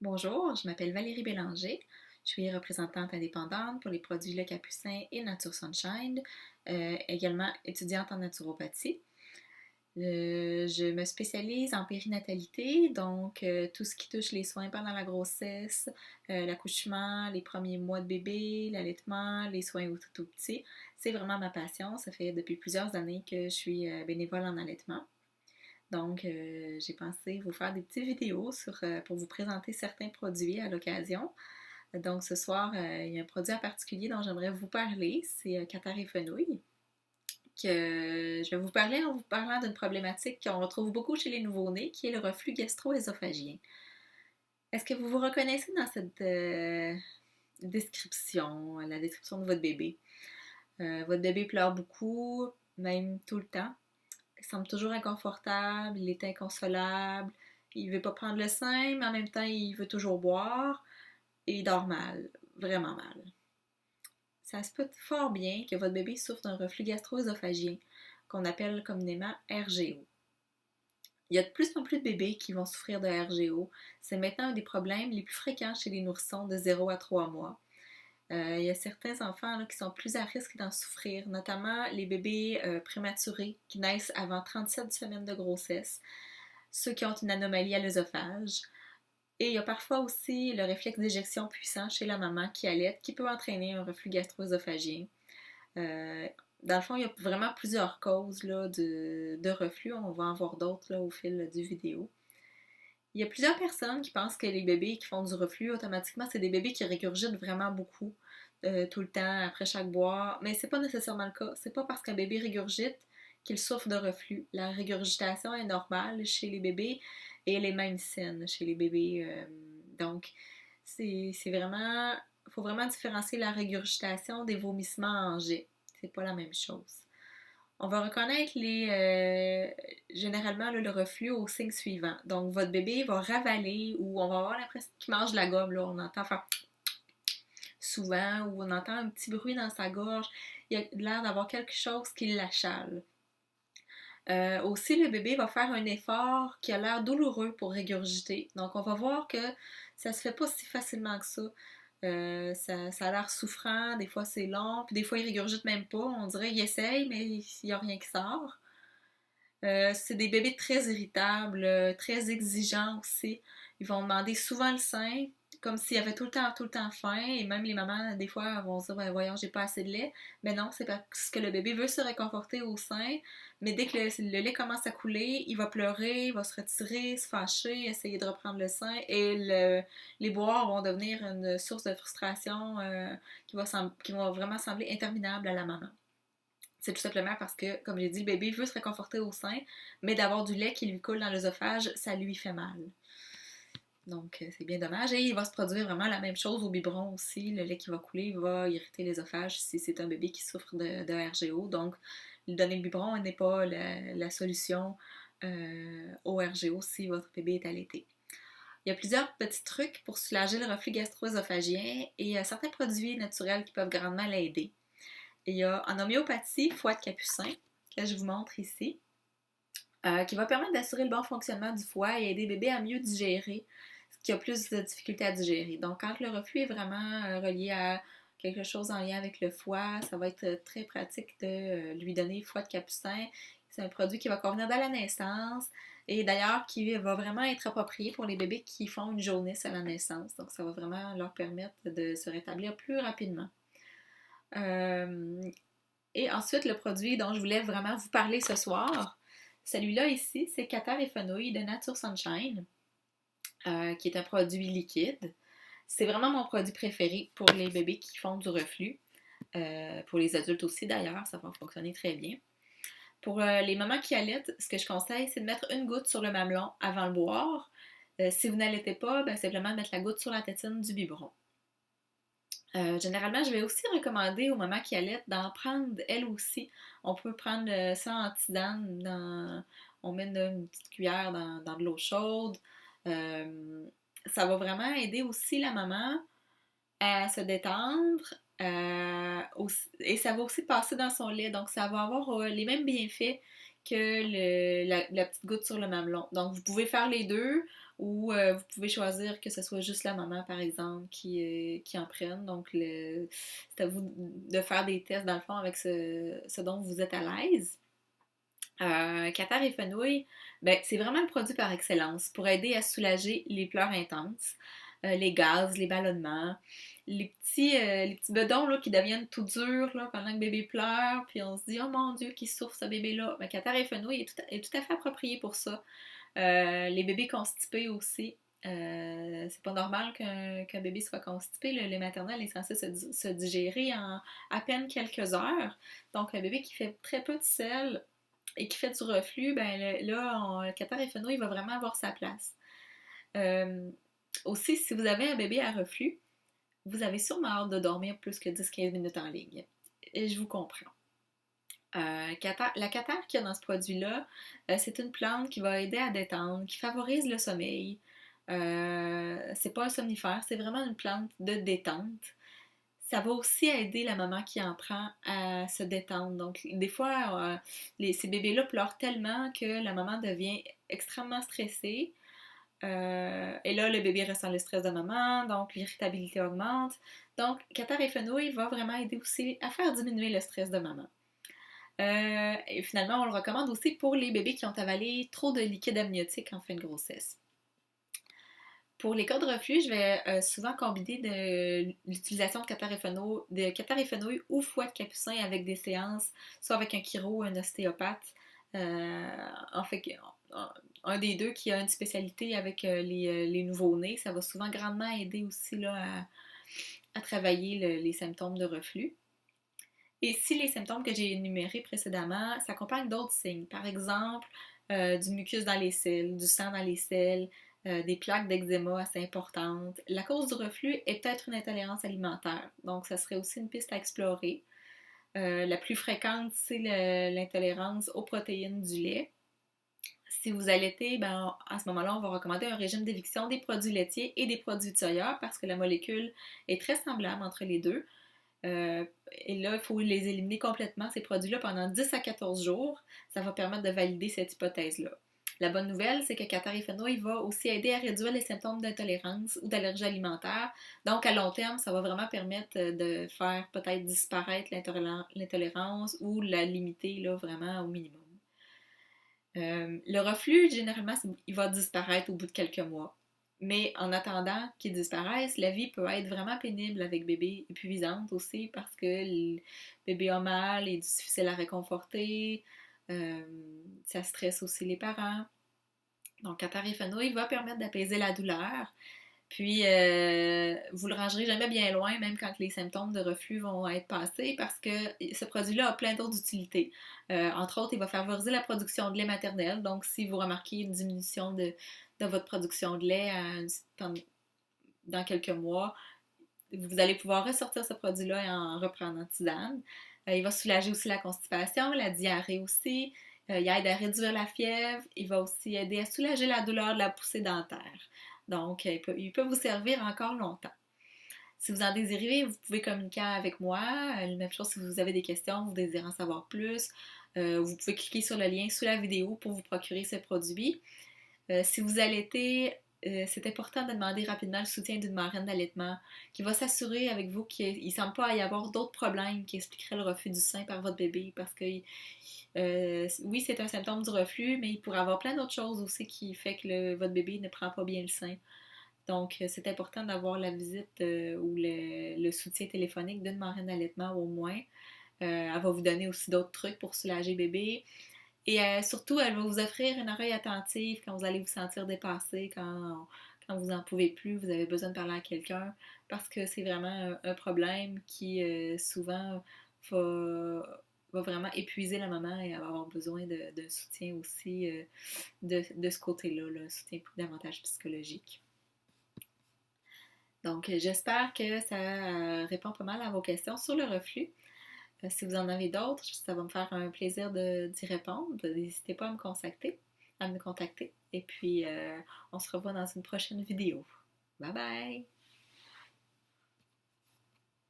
Bonjour, je m'appelle Valérie Bélanger. Je suis représentante indépendante pour les produits Le Capucin et Nature Sunshine, également étudiante en naturopathie. Je me spécialise en périnatalité, donc tout ce qui touche les soins pendant la grossesse, l'accouchement, les premiers mois de bébé, l'allaitement, les soins au tout petit. C'est vraiment ma passion. Ça fait depuis plusieurs années que je suis bénévole en allaitement. Donc, j'ai pensé vous faire des petites vidéos pour vous présenter certains produits à l'occasion. Donc, ce soir, il y a un produit en particulier dont j'aimerais vous parler, c'est Qatar et Fenouil, que je vais vous parler en vous parlant d'une problématique qu'on retrouve beaucoup chez les nouveau-nés, qui est le reflux gastro-œsophagien. Est-ce que vous vous reconnaissez dans cette description, la description de votre bébé? Votre bébé pleure beaucoup, même tout le temps. Il semble toujours inconfortable, il est inconsolable, il veut pas prendre le sein, mais en même temps, il veut toujours boire et il dort mal, vraiment mal. Ça se peut fort bien que votre bébé souffre d'un reflux gastro-œsophagien, qu'on appelle communément RGO. Il y a de plus en plus de bébés qui vont souffrir de RGO. C'est maintenant un des problèmes les plus fréquents chez les nourrissons de 0 à 3 mois. Il y a certains enfants là, qui sont plus à risque d'en souffrir, notamment les bébés prématurés qui naissent avant 37 semaines de grossesse, ceux qui ont une anomalie à l'œsophage. Et il y a parfois aussi le réflexe d'éjection puissant chez la maman qui allaite, qui peut entraîner un reflux gastro-œsophagien. Euh, dans le fond, il y a vraiment plusieurs causes là, de reflux. On va en voir d'autres là, au fil du vidéo. Il y a plusieurs personnes qui pensent que les bébés qui font du reflux, automatiquement, c'est des bébés qui régurgitent vraiment beaucoup tout le temps après chaque boire. Mais c'est pas nécessairement le cas. C'est pas parce qu'un bébé régurgite qu'il souffre de reflux. La régurgitation est normale chez les bébés et elle est même saine chez les bébés. Donc, c'est vraiment. Il faut vraiment différencier la régurgitation des vomissements en jet. C'est pas la même chose. On va reconnaître généralement le reflux aux signes suivants. Donc, votre bébé va ravaler ou on va avoir l'impression qu'il mange de la gomme. Là. On entend faire souvent ou on entend un petit bruit dans sa gorge. Il y a l'air d'avoir quelque chose qui l'achale. Aussi, le bébé va faire un effort qui a l'air douloureux pour régurgiter. Donc, on va voir que ça se fait pas si facilement que ça. Ça a l'air souffrant, des fois c'est long, puis des fois il régurgite même pas. On dirait qu'il essaye, mais il n'y a rien qui sort. C'est des bébés très irritables, très exigeants aussi. Ils vont demander souvent le sein, comme s'ils avaient tout le temps faim. Et même les mamans, des fois, vont se dire ben, voyons, j'ai pas assez de lait. Mais non, c'est parce que le bébé veut se réconforter au sein. Mais dès que le lait commence à couler, il va pleurer, il va se retirer, se fâcher, essayer de reprendre le sein. Et les boires vont devenir une source de frustration qui va vraiment sembler interminable à la maman. C'est tout simplement parce que, comme j'ai dit, le bébé veut se réconforter au sein, mais d'avoir du lait qui lui coule dans l'œsophage, ça lui fait mal. Donc, c'est bien dommage. Et il va se produire vraiment la même chose au biberon aussi. Le lait qui va couler va irriter l'œsophage si c'est un bébé qui souffre de RGO. Donc, lui donner le biberon n'est pas la solution au RGO si votre bébé est allaité. Il y a plusieurs petits trucs pour soulager le reflux gastro-œsophagien et certains produits naturels qui peuvent grandement l'aider. Il y a en homéopathie, foie de capucin, que je vous montre ici, qui va permettre d'assurer le bon fonctionnement du foie et aider le bébé à mieux digérer ce qui a plus de difficultés à digérer. Donc, quand le reflux est vraiment relié à quelque chose en lien avec le foie, ça va être très pratique de lui donner foie de capucin. C'est un produit qui va convenir dès la naissance et d'ailleurs qui va vraiment être approprié pour les bébés qui font une jaunisse à la naissance. Donc, ça va vraiment leur permettre de se rétablir plus rapidement. Euh, et ensuite, le produit dont je voulais vraiment vous parler ce soir, celui-là ici, c'est Qatar et Fenouil de Nature Sunshine, qui est un produit liquide. C'est vraiment mon produit préféré pour les bébés qui font du reflux. Pour les adultes aussi d'ailleurs, ça va fonctionner très bien. Pour les mamans qui allaitent, ce que je conseille, c'est de mettre une goutte sur le mamelon avant le boire. Si vous n'allaitez pas, ben, simplement mettre la goutte sur la tétine du biberon. Généralement, je vais aussi recommander aux mamans qui allaitent d'en prendre elles aussi. On peut prendre ça en tisane, on met une petite cuillère dans de l'eau chaude. Euh, Ça va vraiment aider aussi la maman à se détendre et ça va aussi passer dans son lait. Donc, ça va avoir les mêmes bienfaits que la petite goutte sur le mamelon. Donc, vous pouvez faire les deux ou vous pouvez choisir que ce soit juste la maman, par exemple, qui en prenne. Donc, c'est à vous de faire des tests, dans le fond, avec ce dont vous êtes à l'aise. Qatar et Fenouil, ben, c'est vraiment le produit par excellence pour aider à soulager les pleurs intenses, les gaz, les ballonnements, les petits bedons là, qui deviennent tout durs là, pendant que bébé pleure, puis on se dit oh mon Dieu, qui souffre ce bébé-là. Ben, Qatar et Fenouil est tout à fait approprié pour ça. Les bébés constipés aussi. C'est pas normal qu'un bébé soit constipé. Le lait maternel est censé se digérer en à peine quelques heures. Donc, un bébé qui fait très peu de sel et qui fait du reflux, ben là, le Qatar et Fenouil, il va vraiment avoir sa place. Euh, Aussi, si vous avez un bébé à reflux, vous avez sûrement hâte de dormir plus que 10-15 minutes en ligne. Et je vous comprends. La catare qu'il y a dans ce produit-là, c'est une plante qui va aider à détendre, qui favorise le sommeil. C'est pas un somnifère, c'est vraiment une plante de détente. Ça va aussi aider la maman qui en prend à se détendre. Donc, des fois, ces bébés-là pleurent tellement que la maman devient extrêmement stressée. Et là, le bébé ressent le stress de maman, donc l'irritabilité augmente. Donc, Qatar et Fenouil va vraiment aider aussi à faire diminuer le stress de maman. Et finalement, on le recommande aussi pour les bébés qui ont avalé trop de liquide amniotique en fin de grossesse. Pour les cas de reflux, je vais souvent combiner l'utilisation de Qatar et Fenouil ou foie de capucin avec des séances, soit avec un chiro ou un ostéopathe. En fait, un des deux qui a une spécialité avec les nouveau-nés, ça va souvent grandement aider aussi là, à travailler les symptômes de reflux. Et si les symptômes que j'ai énumérés précédemment s'accompagnent d'autres signes, par exemple du mucus dans les selles, du sang dans les selles, des plaques d'eczéma assez importantes, la cause du reflux est peut-être une intolérance alimentaire. Donc, ça serait aussi une piste à explorer. La plus fréquente, c'est l'intolérance aux protéines du lait. Si vous allaitez, ben, à ce moment-là, on va recommander un régime d'éviction des produits laitiers et des produits de soya parce que la molécule est très semblable entre les deux. Et là, il faut les éliminer complètement, ces produits-là, pendant 10 à 14 jours. Ça va permettre de valider cette hypothèse-là. La bonne nouvelle, c'est que Qatar et Fenouil va aussi aider à réduire les symptômes d'intolérance ou d'allergie alimentaire. Donc, à long terme, ça va vraiment permettre de faire peut-être disparaître l'intolérance ou la limiter là, vraiment au minimum. Le reflux, généralement, il va disparaître au bout de quelques mois. Mais en attendant qu'il disparaisse, la vie peut être vraiment pénible avec bébé, épuisante aussi, parce que le bébé a mal, il est difficile à réconforter, euh, ça stresse aussi les parents. Donc, Qatar et Fenouil va permettre d'apaiser la douleur, puis, vous le rangerez jamais bien loin, même quand les symptômes de reflux vont être passés, parce que ce produit-là a plein d'autres utilités. Entre autres, il va favoriser la production de lait maternel. Donc, si vous remarquez une diminution de votre production de lait dans quelques mois, vous allez pouvoir ressortir ce produit-là en reprenant tisane. Il va soulager aussi la constipation, la diarrhée aussi. Il aide à réduire la fièvre. Il va aussi aider à soulager la douleur de la poussée dentaire. Donc, il peut vous servir encore longtemps. Si vous en désirez, vous pouvez communiquer avec moi. Même chose si vous avez des questions, vous désirez en savoir plus. Vous pouvez cliquer sur le lien sous la vidéo pour vous procurer ce produit. Si vous allaitez, c'est important de demander rapidement le soutien d'une marraine d'allaitement qui va s'assurer avec vous qu'il ne semble pas y avoir d'autres problèmes qui expliqueraient le refus du sein par votre bébé parce que oui, c'est un symptôme du reflux, mais il pourrait y avoir plein d'autres choses aussi qui fait que votre bébé ne prend pas bien le sein. Donc, c'est important d'avoir la visite ou le soutien téléphonique d'une marraine d'allaitement au moins. Elle va vous donner aussi d'autres trucs pour soulager bébé. Et surtout, elle va vous offrir une oreille attentive quand vous allez vous sentir dépassé, quand vous n'en pouvez plus, vous avez besoin de parler à quelqu'un, parce que c'est vraiment un problème qui souvent va vraiment épuiser la maman et elle va avoir besoin de soutien aussi de ce côté-là, là, un soutien davantage psychologique. Donc, j'espère que ça répond pas mal à vos questions sur le reflux. Si vous en avez d'autres, ça va me faire un plaisir d'y répondre. N'hésitez pas à me contacter. Et puis, on se revoit dans une prochaine vidéo. Bye bye!